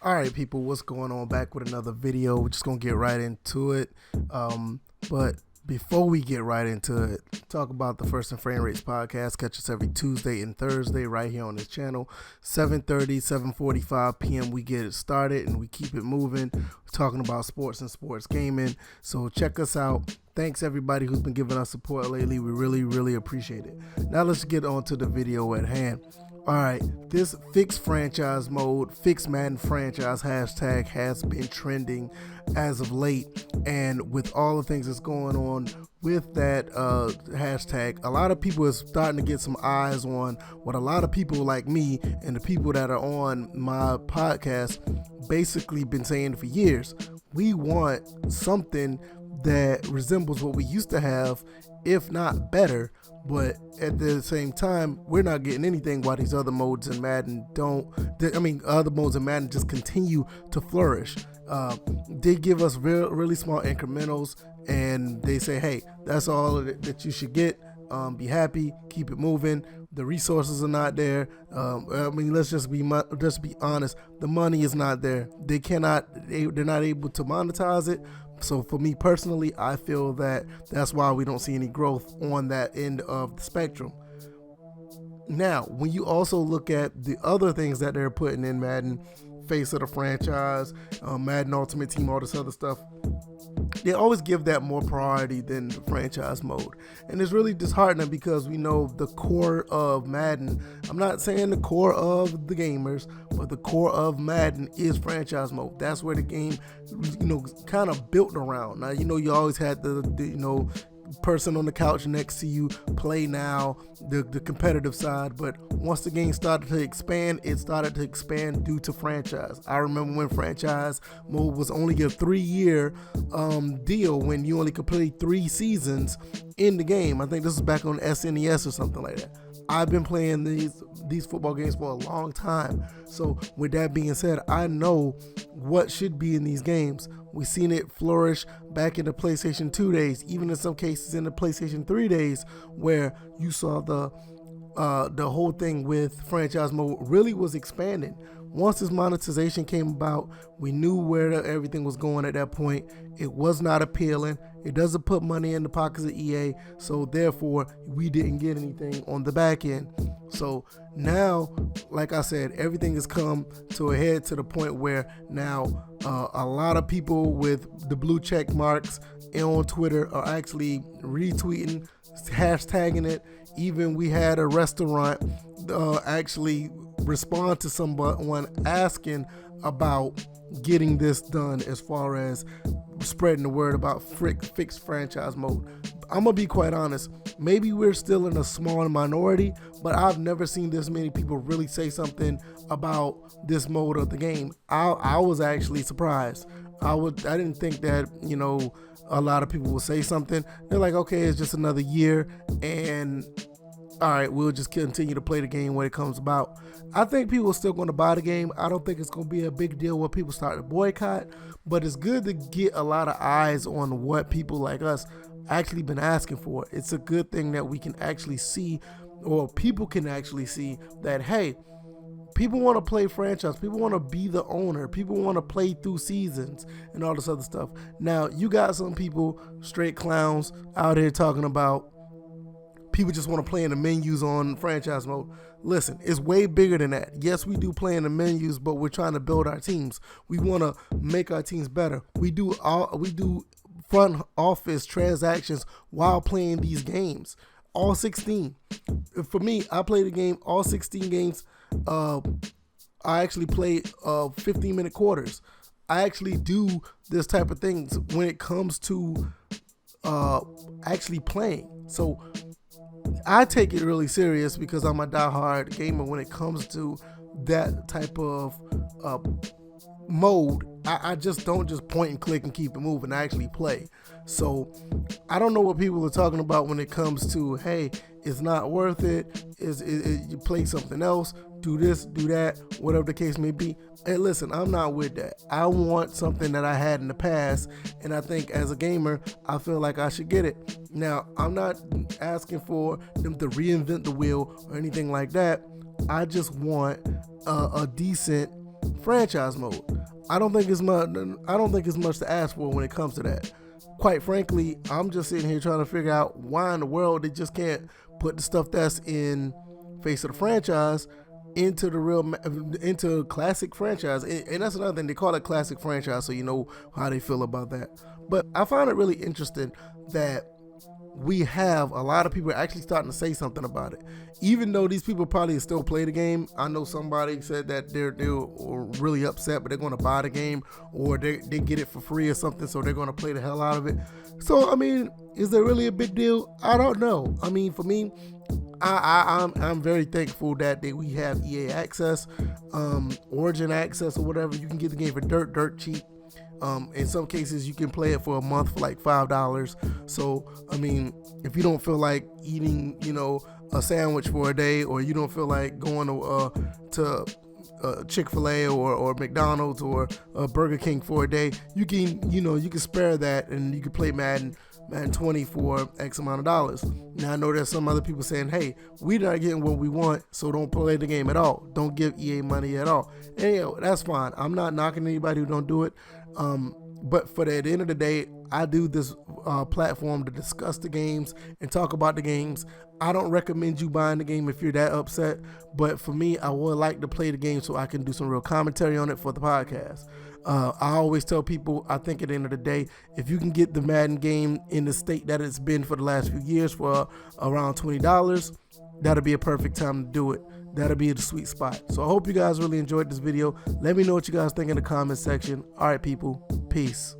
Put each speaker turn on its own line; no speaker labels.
All right, people, what's going on? Back with another video. We're just gonna get right into it. But before we get right into it, talk about the First and Frame Rates podcast. Catch us every Tuesday and Thursday right here on this channel, 7:30, 7:45 p.m. We get it started and we keep it moving. We're talking about sports and sports gaming. So check us out. Thanks everybody who's been giving us support lately. We really appreciate it. Now let's get on to the video at hand. Alright, this fixed franchise mode, fixed Madden franchise hashtag has been trending as of late, and with all the things that's going on with that hashtag, a lot of people are starting to get some eyes on what a lot of people like me and the people that are on my podcast basically been saying for years. We want something that resembles what we used to have, if not better. But at the same time, we're not getting anything while these other modes in Madden other modes in Madden just continue to flourish. They give us really small incrementals, and they say, hey, that's all that you should get. Be happy, keep it moving. The resources are not there. Let's just be honest. The money is not there. They're not able to monetize it. So for me personally, I feel that that's why we don't see any growth on that end of the spectrum. Now, when you also look at the other things that they're putting in Madden, face of the franchise, Madden Ultimate Team, all this other stuff, they always give that more priority than the franchise mode. And it's really disheartening because we know the core of Madden, I'm not saying the core of the gamers, but the core of Madden is franchise mode. That's where the game, kind of built around. Now, you always had the person on the couch next to you play now, the competitive side, but once the game started to expand, it started to expand due to franchise. I remember when franchise mode was only a 3-year deal, when you only could play 3 seasons in the game. I think this is back on SNES or something like that. I've been playing these football games for a long time. So with that being said, I know what should be in these games. We've seen it flourish back in the PlayStation 2 days, even in some cases in the PlayStation 3 days, where you saw the whole thing with franchise mode really was expanding. Once this monetization came about, we knew where everything was going at that point. It was not appealing. It doesn't put money in the pockets of EA, so therefore we didn't get anything on the back end. So now, like I said, everything has come to a head to the point where now a lot of people with the blue check marks on Twitter are actually retweeting, hashtagging it. Even we had a restaurant actually respond to someone asking about getting this done as far as spreading the word about fixed franchise mode. I'm gonna be quite honest, maybe we're still in a small minority, but I've never seen this many people really say something about this mode of the game. I was actually surprised. I didn't think that a lot of people would say something. They're like, okay, it's just another year, and all right, we'll just continue to play the game when it comes about. I think people are still going to buy the game. I don't think it's going to be a big deal when people start to boycott, but it's good to get a lot of eyes on what people like us actually been asking for. It's a good thing that we can actually see, or people can actually see that, hey, people want to play franchise. People want to be the owner. People want to play through seasons and all this other stuff. Now, you got some people, straight clowns, out here talking about people just want to play in the menus on franchise mode. Listen, it's way bigger than that. Yes, we do play in the menus, but we're trying to build our teams. We want to make our teams better. We do front office transactions while playing these games. All 16. For me, I play the game all 16 games. I actually play 15-minute quarters. I actually do this type of things when it comes to actually playing. So I take it really serious because I'm a diehard gamer when it comes to that type of mode. I just don't just point and click and keep it moving. I actually play. So I don't know what people are talking about when it comes to, hey, it's not worth it. You play something else, do this, do that, whatever the case may be. Hey, listen, I'm not with that. I want something that I had in the past, and I think as a gamer, I feel like I should get it. Now, I'm not asking for them to reinvent the wheel or anything like that. I just want a decent franchise mode. I don't think it's much to ask for when it comes to that. Quite frankly, I'm just sitting here trying to figure out why in the world they just can't put the stuff that's in Face of the Franchise into classic franchise. And that's another thing, they call it classic franchise, so you know how they feel about that. But I find it really interesting that we have a lot of people actually starting to say something about it, even though these people probably still play the game. I know somebody said that they're really upset, but they're going to buy the game, or they get it for free or something, so they're going to play the hell out of it. So I mean, is there really a big deal? I don't know. I mean, for me, I'm very thankful that we have EA access, Origin access, or whatever. You can get the game for dirt cheap. In some cases, you can play it for a month for like $5. So, I mean, if you don't feel like eating, a sandwich for a day, or you don't feel like going to Chick-fil-A or McDonald's or Burger King for a day, you can spare that and you can play Madden 20 for X amount of dollars. Now I know there's some other people saying, hey, we're not getting what we want, so don't play the game at all. Don't give EA money at all. And that's fine. I'm not knocking anybody who don't do it. But for at the end of the day, I do this platform to discuss the games and talk about the games. I don't recommend you buying the game if you're that upset, but for me, I would like to play the game so I can do some real commentary on it for the podcast. I always tell people, I think at the end of the day, if you can get the Madden game in the state that it's been for the last few years for around $20, that'll be a perfect time to do it. That'll be the sweet spot. So I hope you guys really enjoyed this video. Let me know what you guys think in the comment section. All right, people. Peace.